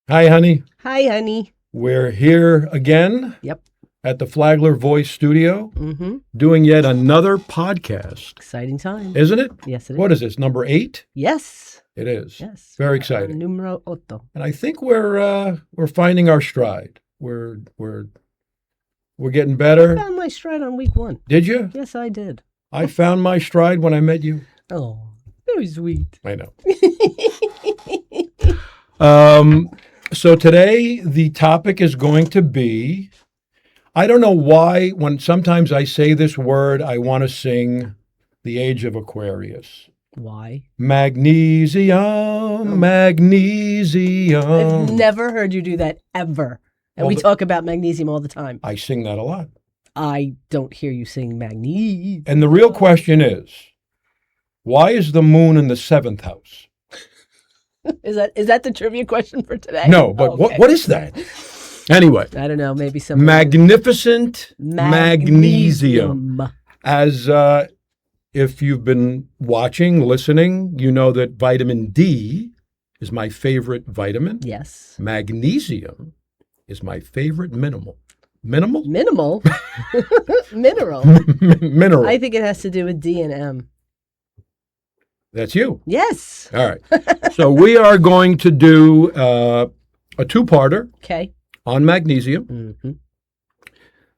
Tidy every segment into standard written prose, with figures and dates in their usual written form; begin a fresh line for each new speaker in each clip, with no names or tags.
Hi, honey.
Hi, honey.
We're here again
Yep.
at the Flagler Voice Studio
Mm-hmm.
doing yet another podcast.
Exciting time.
Isn't it?
Yes, it is.
What is this, number 8?
Yes.
It is.
Yes.
Very exciting.
Numero 8.
And I think we're finding our stride. We're getting
I
better.
found my stride on week 1.
Did you?
Yes, I did.
I found my stride when I met you.
Oh, very sweet.
I know. So today the topic is going to be, I don't know why, when sometimes I say this word, I want to sing The Age of Aquarius.
Why?
Magnesium, magnesium.
I've never heard you do that ever. And
Well,
we talk about magnesium all the time.
I sing that a lot.
I don't hear you sing magnesium.
And the real question is, why is the moon in the 7th house?
Is that the trivia question for today?
No, but
Okay.
what is that? Anyway,
I don't know. Maybe some
Magnificent Magnesium. As if you've been watching, listening, you know that vitamin D is my favorite vitamin.
Yes.
Magnesium is my favorite mineral. Minimal?
Minimal. Mineral.
Mineral.
I think it has to do with D and M.
That's you.
Yes.
All right. So we are going to do a two-parter
Okay.
on magnesium.
Mm-hmm.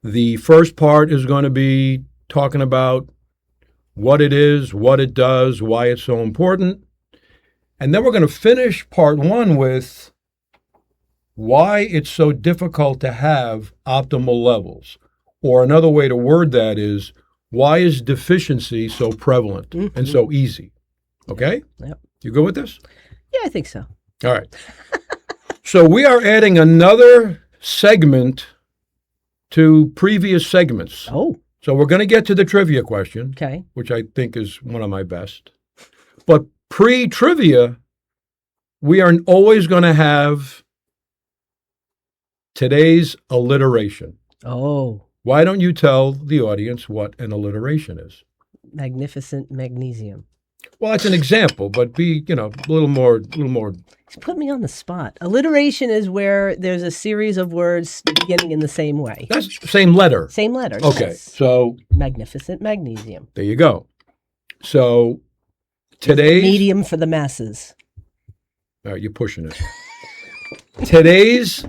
The first part is going to be talking about what it is, what it does, why it's so important. And then we're going to finish part 1 with why it's so difficult to have optimal levels. Or another way to word that is, why is deficiency so prevalent and so easy? Okay?
Yep.
You good with this?
Yeah, I think so.
All right. So we are adding another segment to previous segments.
Oh,
So we're going to get to the trivia question,
okay.
which I think is one of my best. But pre-trivia, we are always going to have today's alliteration.
Oh,
Why don't you tell the audience what an alliteration is?
Magnificent Magnesium.
Well, that's an example, but be, a little more.
Just put me on the spot. Alliteration is where there's a series of words beginning in the same way.
That's the same letter.
Same letter.
Okay,
Yes.
so
Magnificent Magnesium.
there you go. So today's
Medium for the masses.
All right, you're pushing it. Today's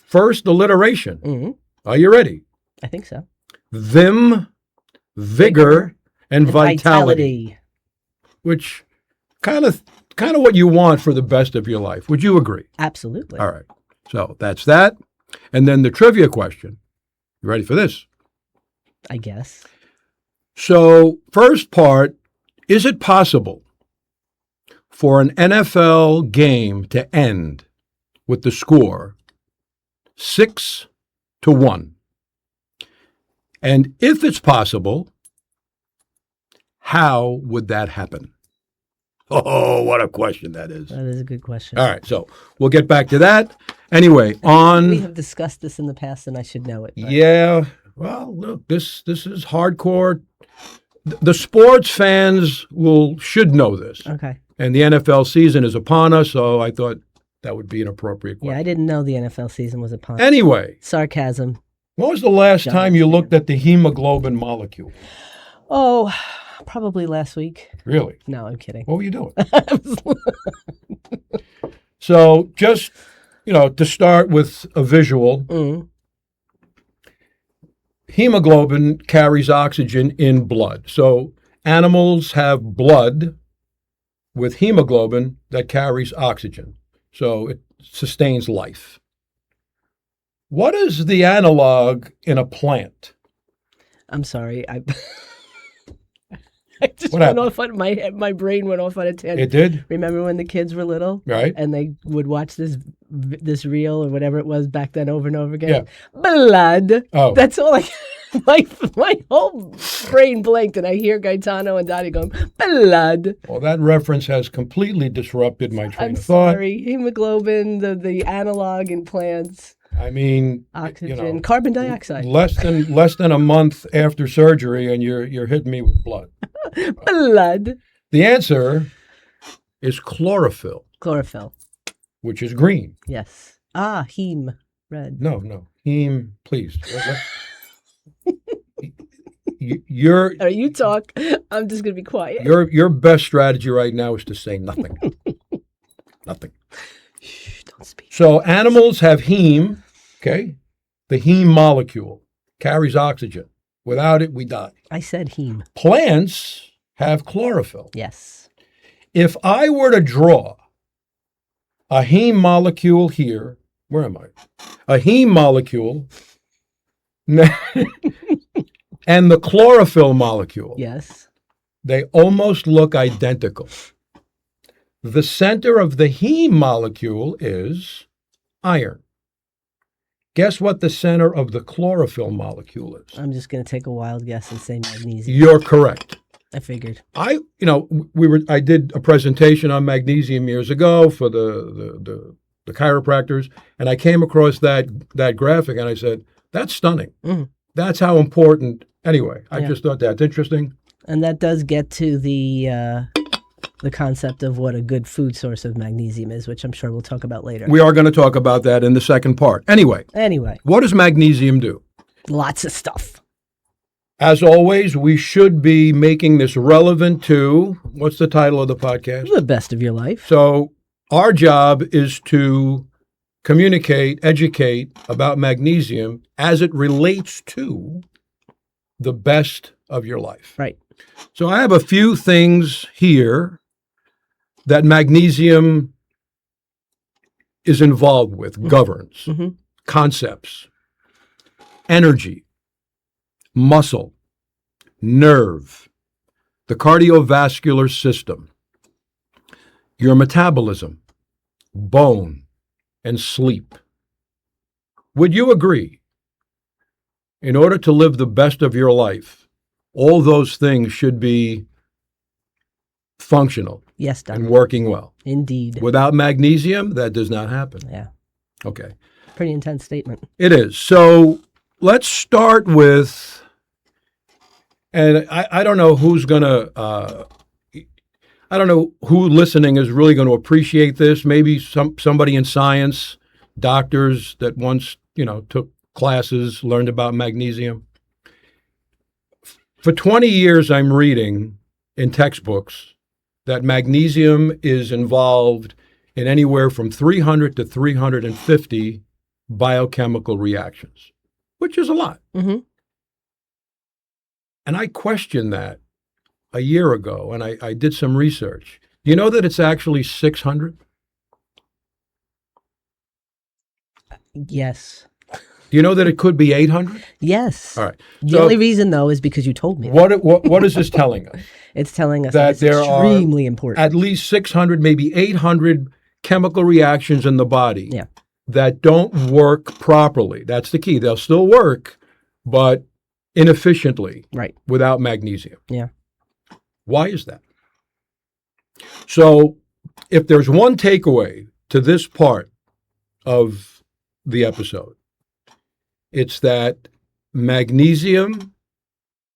first alliteration.
Mm-hmm.
Are you ready?
I think so.
Vim, vigor, and vitality. Which kind of what you want for the best of your life. Would you agree?
Absolutely.
All right. So that's that. And then the trivia question. You ready for this?
I guess.
So, first part, is it possible for an NFL game to end with the score 6-1? And if it's possible, how would that happen? Oh, what a question that is.
That is a good question.
All right, so we'll get back to that. Anyway,
We have discussed this in the past, and I should know it. But
yeah, well, look, this is hardcore. The sports fans should know this.
Okay.
And the NFL season is upon us, so I thought that would be an appropriate question.
Yeah, I didn't know the NFL season was upon.
Anyway,
Sarcasm.
when was the last time you looked at the hemoglobin molecule?
Oh, probably last week.
Really?
No, I'm kidding.
What were you doing? So just, to start with a visual,
Mm.
hemoglobin carries oxygen in blood. So animals have blood with hemoglobin that carries oxygen. So it sustains life. What is the analog in a plant?
I'm sorry. I just
What
went
happened?
off on my brain went off on a tangent.
It did?
Remember when the kids were little,
Right?
and they would watch this reel or whatever it was back then over and over again?
Yeah.
Blood.
Oh.
That's all my whole brain blanked, and I hear Gaetano and Dottie going, blood.
Well, that reference has completely disrupted my train
I'm
of thought.
sorry. Hemoglobin, the analog in plants,
I mean,
oxygen, carbon dioxide.
less than a month after surgery, and you're hitting me with blood.
Blood.
The answer is chlorophyll,
Chlorophyll.
which is green.
Yes. Heme. Red.
No. Heme, please. Your
You talk. I'm just going to be quiet.
your best strategy right now is to say nothing. Nothing.
Shh, don't speak.
So animals have heme, okay? The heme molecule carries oxygen. Without it, we die.
I said heme.
Plants have chlorophyll.
Yes.
If I were to draw a heme molecule here, where am I? A heme molecule and the chlorophyll molecule,
Yes.
they almost look identical. The center of the heme molecule is iron. Guess what the center of the chlorophyll molecule is?
I'm just going to take a wild guess and say magnesium.
You're correct.
I figured.
I did a presentation on magnesium years ago for the chiropractors, and I came across that graphic, and I said, that's stunning.
Mm.
That's how important. Anyway, I
Yeah.
just thought that's interesting.
And that does get to the concept of what a good food source of magnesium is, which I'm sure we'll talk about later.
We are going to talk about that in the second part. Anyway, what does magnesium do?
Lots of stuff.
As always, we should be making this relevant to, what's the title of the podcast?
The best of your life.
So our job is to communicate, educate about magnesium as it relates to the best of your life.
Right.
So I have a few things here that magnesium is involved with, governs, concepts, energy, muscle, nerve, the cardiovascular system, your metabolism, bone, and sleep. Would you agree? In order to live the best of your life, all those things should be functional
Yes, Doc.
and working well.
Indeed.
Without magnesium, that does not happen.
Yeah.
Okay.
Pretty intense statement.
It is. So let's start with, and I don't know who's going to, I don't know who listening is really going to appreciate this. Maybe somebody in science, doctors that once, took classes, learned about magnesium. For 20 years, I'm reading in textbooks that magnesium is involved in anywhere from 300 to 350 biochemical reactions, which is a lot.
Mm-hmm.
And I questioned that a year ago, and I did some research. Do you know that it's actually 600?
Yes.
Do you know that it could be 800?
Yes.
All right.
The only reason, though, is because you told me.
What is this telling us?
It's telling us
That
it's
there are
extremely important.
At least 600, maybe 800 chemical reactions in the body that don't work properly. That's the key. They'll still work, but inefficiently without magnesium.
Yeah.
Why is that? So if there's one takeaway to this part of the episode, it's that magnesium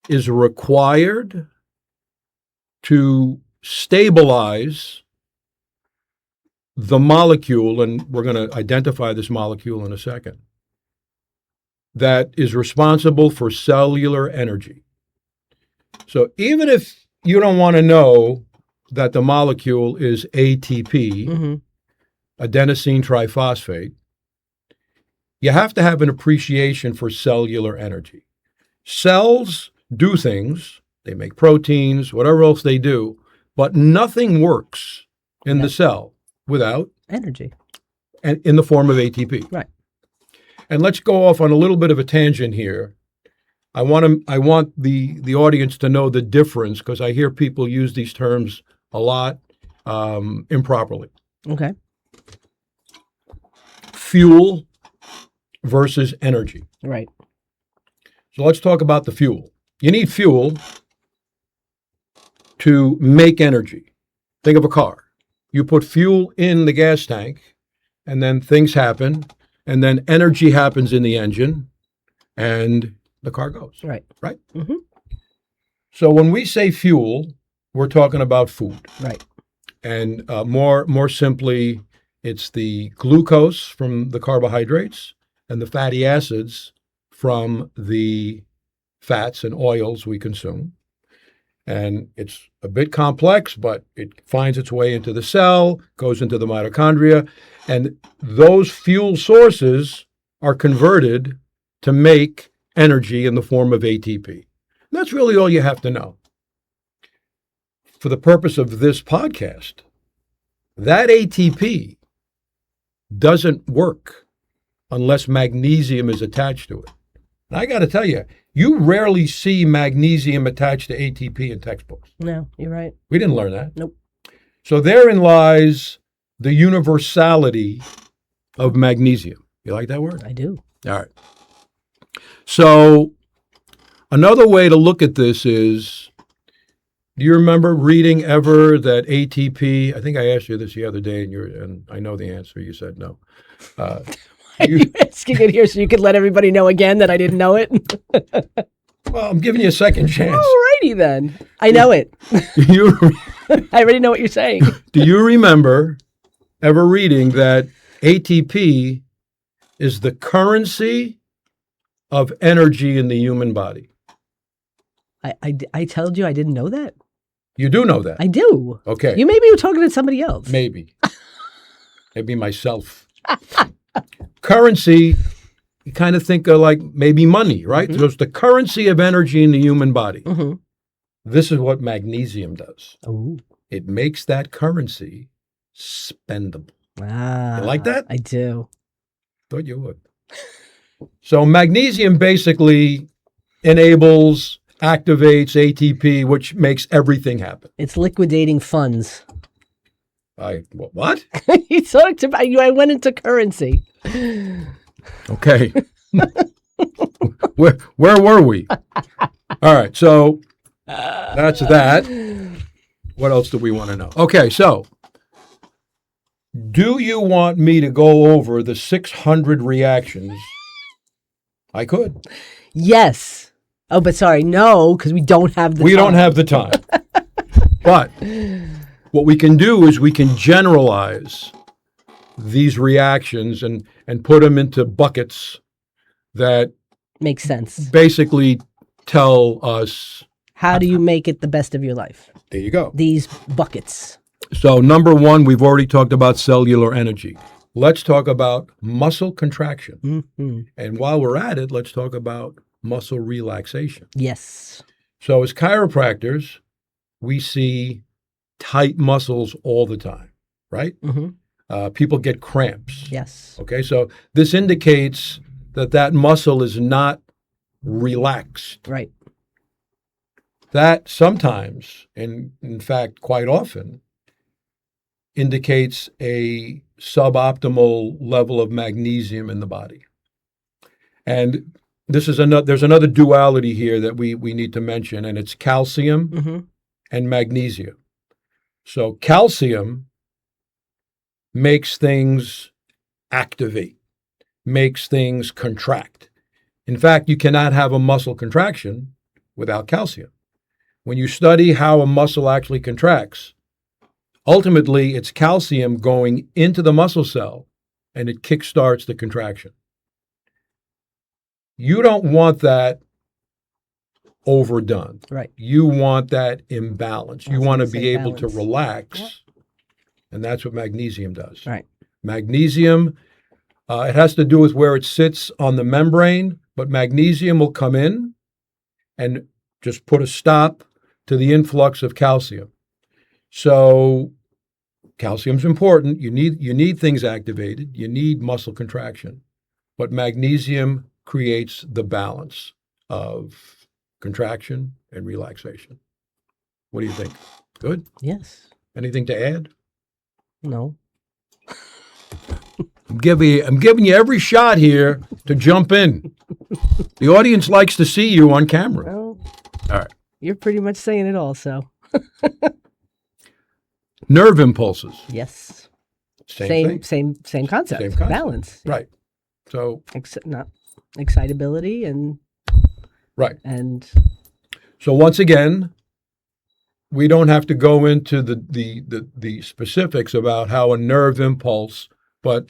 is required to stabilize the molecule, and we're going to identify this molecule in a second, that is responsible for cellular energy. So even if you don't want to know that the molecule is ATP, adenosine triphosphate, you have to have an appreciation for cellular energy. Cells do things, they make proteins, whatever else they do, but nothing works in the cell without
energy,
and in the form of ATP.
Right.
And let's go off on a little bit of a tangent here. I want the audience to know the difference, because I hear people use these terms a lot improperly.
Okay.
Fuel versus energy.
Right.
So let's talk about the fuel. You need fuel to make energy. Think of a car. You put fuel in the gas tank, and then things happen, and then energy happens in the engine, and the car goes.
Right.
Right?
Mm-hmm.
So when we say fuel, we're talking about food.
Right.
And more simply, It's the glucose from the carbohydrates and the fatty acids from the fats and oils we consume. And it's a bit complex, but it finds its way into the cell, goes into the mitochondria, and those fuel sources are converted to make energy in the form of ATP. That's really all you have to know. For the purpose of this podcast, that ATP doesn't work unless magnesium is attached to it. And I got to tell you, you rarely see magnesium attached to ATP in textbooks.
No, you're right.
We didn't learn that.
Nope.
So therein lies the universality of magnesium. You like that word?
I do.
All right. So another way to look at this is, do you remember reading ever that ATP? I think I asked you this the other day, and I know the answer. You said no.
You asking it here so you could let everybody know again that I didn't know it?
Well, I'm giving you a second chance.
Alrighty then. I know it. I already know what you're saying.
Do you remember ever reading that ATP is the currency of energy in the human body?
I told you I didn't know that.
You do know that?
I do.
Okay.
You maybe were talking to somebody else.
Maybe. Maybe myself. Currency, you kind of think of like maybe money, right? So it's the currency of energy in the human body.
Mm-hmm.
This is what magnesium does.
Oh.
It makes that currency spendable.
Ah,
You like that?
I do.
Thought you would. So magnesium basically enables, activates ATP, which makes everything happen.
It's liquidating funds.
What?
You talked about you. I went into currency.
Okay. Where were we? All right. So that's that. What else do we want to know? Okay. So do you want me to go over the 600 reactions? I could.
Yes. Oh, but sorry, no, because we don't have the time.
We don't have the time. But what we can do is we can generalize these reactions and put them into buckets that
Makes sense.
basically tell us.
How do you make it the best of your life?
There you go.
These buckets.
So number one, we've already talked about cellular energy. Let's talk about muscle contraction.
Mm-hmm.
And while we're at it, let's talk about muscle relaxation.
Yes.
So as chiropractors, we see tight muscles all the time, right?
Mm-hmm.
People get cramps.
Yes.
Okay, so this indicates that muscle is not relaxed.
Right.
That sometimes, and in fact quite often, indicates a suboptimal level of magnesium in the body. And there's another duality here that we need to mention, and it's calcium and magnesium. So calcium makes things activate, makes things contract. In fact, you cannot have a muscle contraction without calcium. When you study how a muscle actually contracts, ultimately it's calcium going into the muscle cell and it kickstarts the contraction. You don't want that overdone.
Right.
You want that imbalance. You want to be able to
balance.
relax.
Yep.
And that's what magnesium does.
Right.
Magnesium, it has to do with where it sits on the membrane, but magnesium will come in and just put a stop to the influx of calcium. So calcium's important. You need things activated. You need muscle contraction. But magnesium creates the balance of contraction and relaxation. What do you think? Good?
Yes.
Anything to add?
No.
I'm giving you every shot here to jump in. The audience likes to see you on camera.
Well,
All right.
you're pretty much saying it all, so.
Nerve impulses.
Yes.
Same thing.
Same concept.
Same concept.
Balance.
Right. So
Not excitability and
right.
and
So once again, we don't have to go into the specifics about how a nerve impulse, but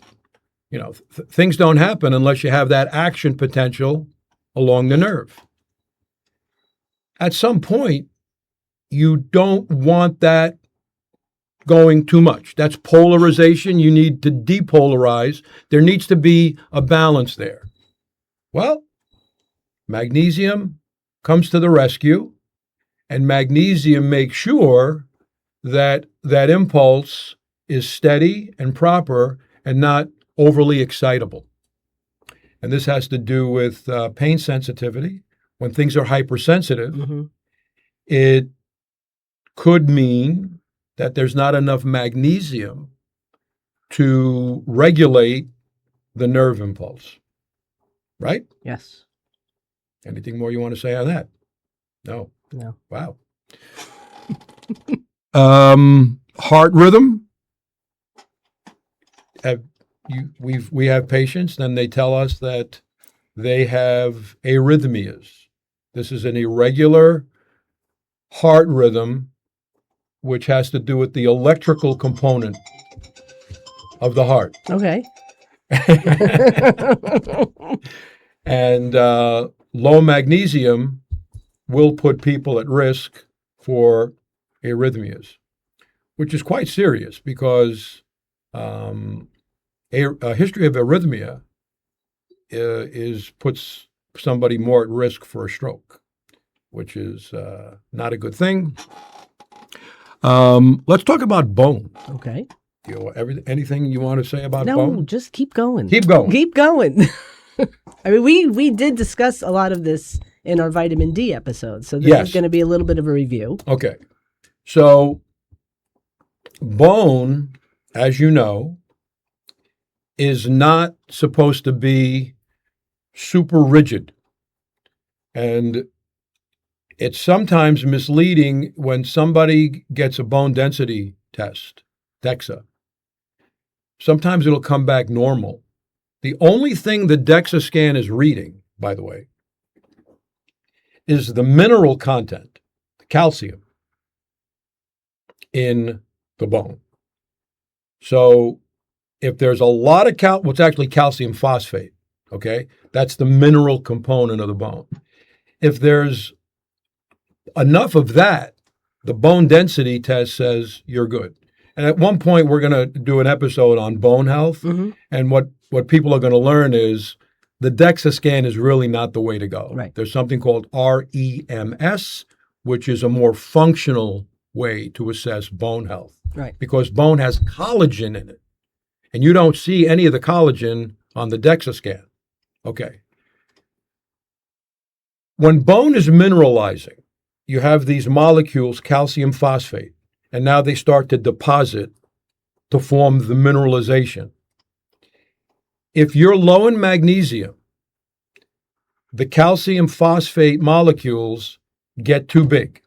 things don't happen unless you have that action potential along the nerve. At some point, you don't want that going too much. That's polarization. You need to depolarize. There needs to be a balance there. Well, magnesium comes to the rescue, and magnesium makes sure that that impulse is steady and proper and not overly excitable. And this has to do with pain sensitivity. When things are hypersensitive, it could mean that there's not enough magnesium to regulate the nerve impulse. Right?
Yes.
Anything more you want to say on that? No. Wow. Heart rhythm. We have patients, and they tell us that they have arrhythmias. This is an irregular heart rhythm, which has to do with the electrical component of the heart.
Okay.
And low magnesium will put people at risk for arrhythmias, which is quite serious because a history of arrhythmia puts somebody more at risk for a stroke, which is not a good thing. Let's talk about bone.
Okay.
Anything you want to say about
bone?
No,
just keep going.
Keep going.
Keep going. I mean, we did discuss a lot of this in our vitamin D episode, so this is going to be a little bit of a review.
Okay. So bone, as you know, is not supposed to be super rigid. And it's sometimes misleading when somebody gets a bone density test, DEXA. Sometimes it'll come back normal. The only thing the DEXA scan is reading, by the way, is the mineral content, the calcium, in the bone. So if there's a lot of what's actually calcium phosphate, okay, that's the mineral component of the bone. If there's enough of that, the bone density test says you're good. And at one point, we're going to do an episode on bone health. And what people are going to learn is the DEXA scan is really not the way to go.
Right.
There's something called REMS, which is a more functional way to assess bone health.
Right.
Because bone has collagen in it. And you don't see any of the collagen on the DEXA scan. Okay. When bone is mineralizing, you have these molecules, calcium phosphate, and now they start to deposit to form the mineralization. If you're low in magnesium, the calcium phosphate molecules get too big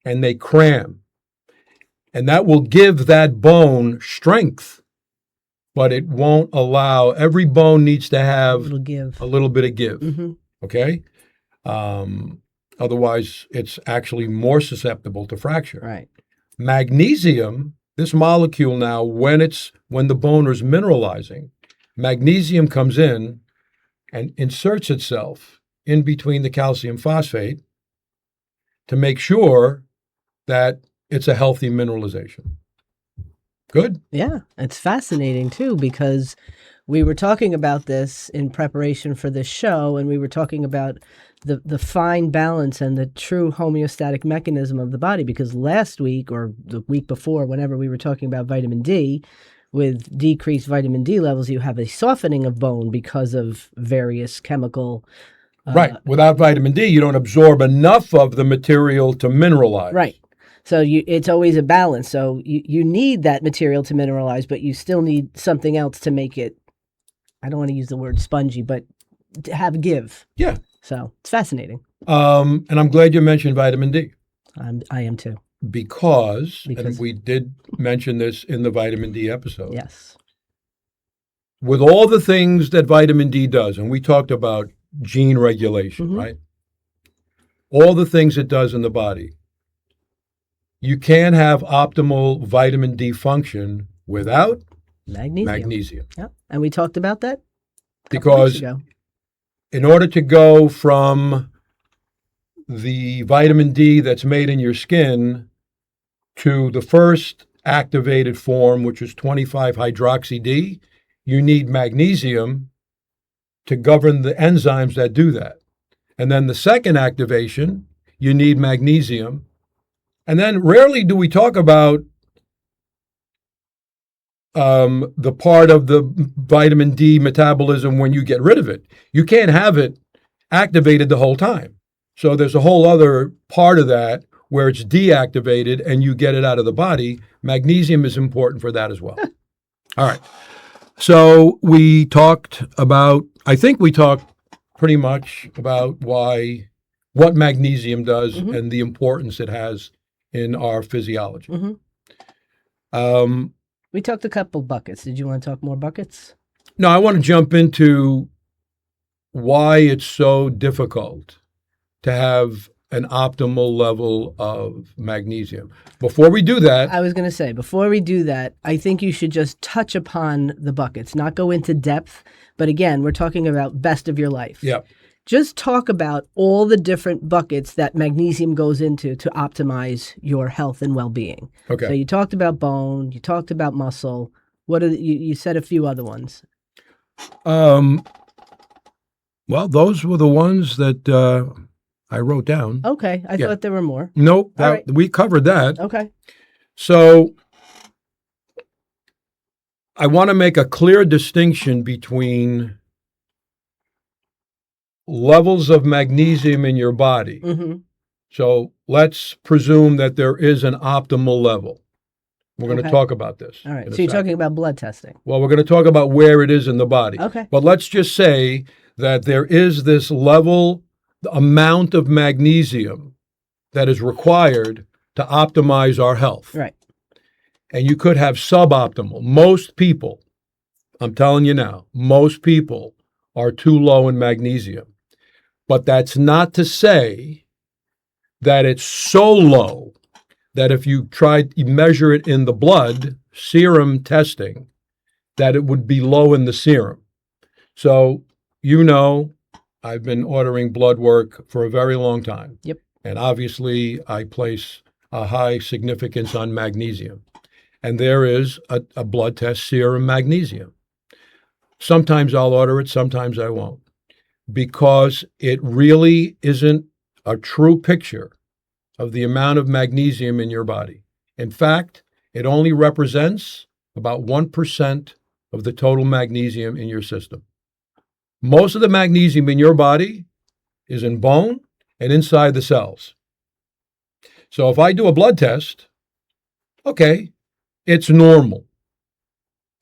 and they cram. And that will give that bone strength, but it won't allow, every bone needs to have a little bit of give. Okay? Otherwise, it's actually more susceptible to fracture.
Right.
Magnesium, this molecule now, when the bone is mineralizing, magnesium comes in and inserts itself in between the calcium phosphate to make sure that it's a healthy mineralization. Good?
Yeah, it's fascinating too, because we were talking about this in preparation for this show, and we were talking about the fine balance and the true homeostatic mechanism of the body, because last week or the week before, whenever we were talking about vitamin D, with decreased vitamin D levels, you have a softening of bone because of various chemical...
right. Without vitamin D, you don't absorb enough of the material to mineralize.
Right. So it's always a balance. So you need that material to mineralize, but you still need something else to make it, I don't want to use the word spongy, but to have give.
Yeah.
So it's fascinating.
And I'm glad you mentioned vitamin D.
I am too.
Because, and we did mention this in the vitamin D episode.
Yes.
With all the things that vitamin D does, and we talked about gene regulation, right? All the things it does in the body. you can't have optimal vitamin D function without magnesium.
Yep. And we talked about that a couple weeks
Because
ago.
in order to go from the vitamin D that's made in your skin to the first activated form, which is 25-hydroxy D, you need magnesium to govern the enzymes that do that. And then the second activation, you need magnesium. And then rarely do we talk about the part of the vitamin D metabolism when you get rid of it. You can't have it activated the whole time. So there's a whole other part of that where it's deactivated and you get it out of the body. Magnesium is important for that as well. All right. So we talked about, I think we talked pretty much about what magnesium does and the importance it has in our physiology.
We talked a couple buckets. Did you want to talk more buckets?
No, I want to jump into why it's so difficult to have an optimal level of magnesium. Before we do that,
I was going to say, before we do that, I think you should just touch upon the buckets, not go into depth. But again, we're talking about best of your life.
yeah,
Just talk about all the different buckets that magnesium goes into to optimize your health and well-being.
okay.
So you talked about bone, you talked about muscle. What are you said a few other ones.
Well, those were the ones that I wrote down.
Okay, I
Yeah.
thought there were more.
Nope,
All right.
we covered that.
Okay.
So I want to make a clear distinction between levels of magnesium in your body.
Mm-hmm.
So let's presume that there is an optimal level. We're going to
Okay.
talk about this.
All right.
in a
So you're
second.
talking about blood testing.
Well, we're going to talk about where it is in the body.
Okay.
But let's just say that there is this level, the amount of magnesium that is required to optimize our health.
Right.
And you could have suboptimal. Most people, I'm telling you now, most people are too low in magnesium. But that's not to say that it's so low that if you measure it in the blood, serum testing, that it would be low in the serum. So, I've been ordering blood work for a very long time.
Yep.
And obviously, I place a high significance on magnesium. And there is a blood test serum magnesium. Sometimes I'll order it, sometimes I won't, because it really isn't a true picture of the amount of magnesium in your body. In fact, it only represents about 1% of the total magnesium in your system. Most of the magnesium in your body is in bone and inside the cells. So if I do a blood test, okay, it's normal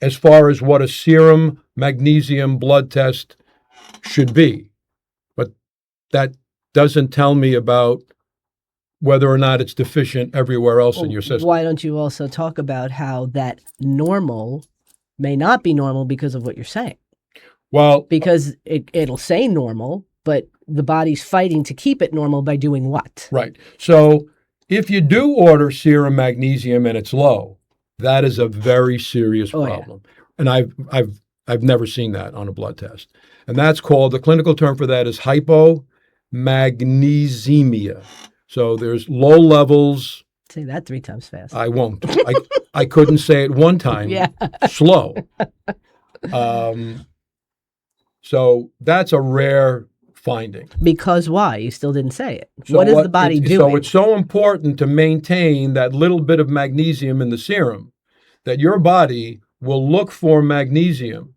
as far as what a serum magnesium blood test should be. But that doesn't tell me about whether or not it's deficient everywhere else in your system.
Why don't you also talk about how that normal may not be normal because of what you're saying?
Well,
Because it'll say normal, but the body's fighting to keep it normal by doing what?
right. So if you do order serum magnesium and it's low, that is a very serious problem. And I've never seen that on a blood test. And that's called, the clinical term for that is hypomagnesemia. So there's low levels.
Say that 3 times fast.
I won't. I couldn't say it one time.
Yeah.
Slow. So that's a rare finding.
Because why? You still didn't say it.
So
What is the body doing?
So it's so important to maintain that little bit of magnesium in the serum that your body will look for magnesium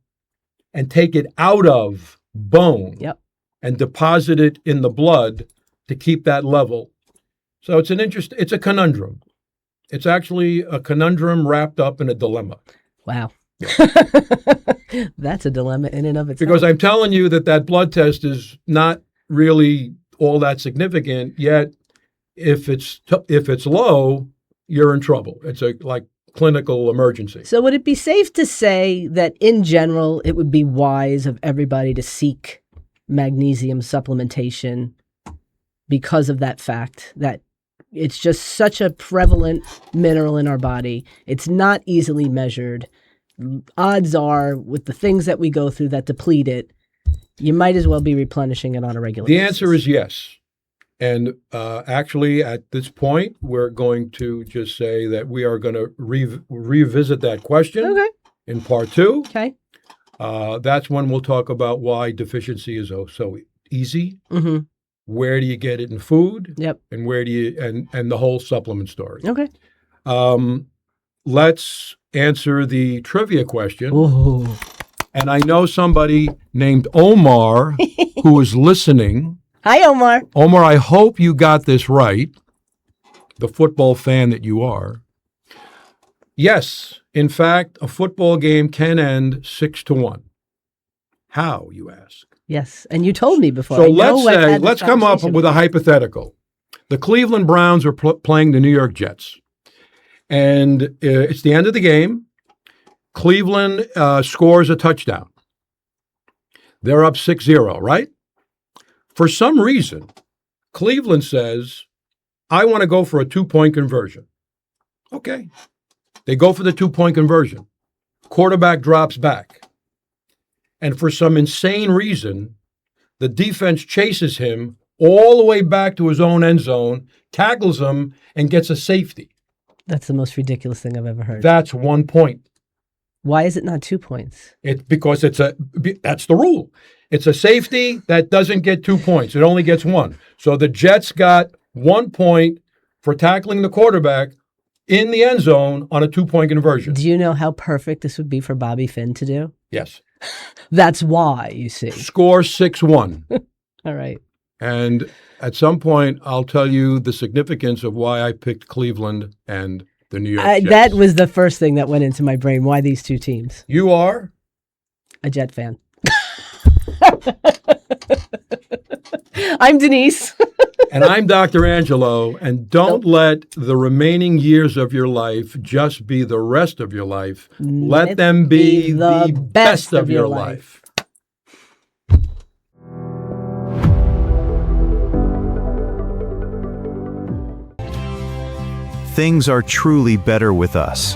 and take it out of bone
Yep.
and deposit it in the blood to keep that level. So it's a conundrum. It's actually a conundrum wrapped up in a dilemma.
Wow. That's a dilemma in and of itself.
Because I'm telling you that blood test is not really all that significant, yet if it's low, you're in trouble. It's a clinical emergency.
So would it be safe to say that in general, it would be wise of everybody to seek magnesium supplementation because of that fact that It's just such a prevalent mineral in our body. It's not easily measured. Odds are, with the things that we go through that deplete it, you might as well be replenishing it on a regular basis.
The answer is yes. And actually, at this point, we're going to just say that we are going to revisit that question in part 2.
Okay.
That's when we'll talk about why deficiency is so easy.
Mm-hmm.
Where do you get it in food?
Yep.
And where do you and the whole supplement story.
Okay.
Let's answer the trivia question.
Ooh.
And I know somebody named Omar who is listening.
Hi, Omar.
Omar, I hope you got this right, the football fan that you are. Yes, in fact, a football game can end 6-1. How, you ask?
Yes, and you told me before.
So let's come up with a hypothetical. The Cleveland Browns are playing the New York Jets. And it's the end of the game. Cleveland scores a touchdown. They're up 6-0, right? For some reason, Cleveland says, I want to go for a 2-point conversion. Okay. They go for the 2-point conversion. Quarterback drops back. And for some insane reason, the defense chases him all the way back to his own end zone, tackles him, and gets a safety.
That's the most ridiculous thing I've ever heard.
That's 1 point.
Why is it not 2 points?
Because that's the rule. It's a safety that doesn't get 2 points. It only gets 1. So the Jets got 1 point for tackling the quarterback in the end zone on a 2-point conversion.
Do you know how perfect this would be for Bobby Finn to do?
Yes.
That's why, you see.
Score 6-1.
All right.
And at some point, I'll tell you the significance of why I picked Cleveland and the New York Jets.
That was the first thing that went into my brain. Why these two teams?
You are?
A Jet fan. I'm Denise.
And I'm Dr. Angelo. And don't let the remaining years of your life just be the rest of your life. Let them be the best of your life.
Things are truly better with us.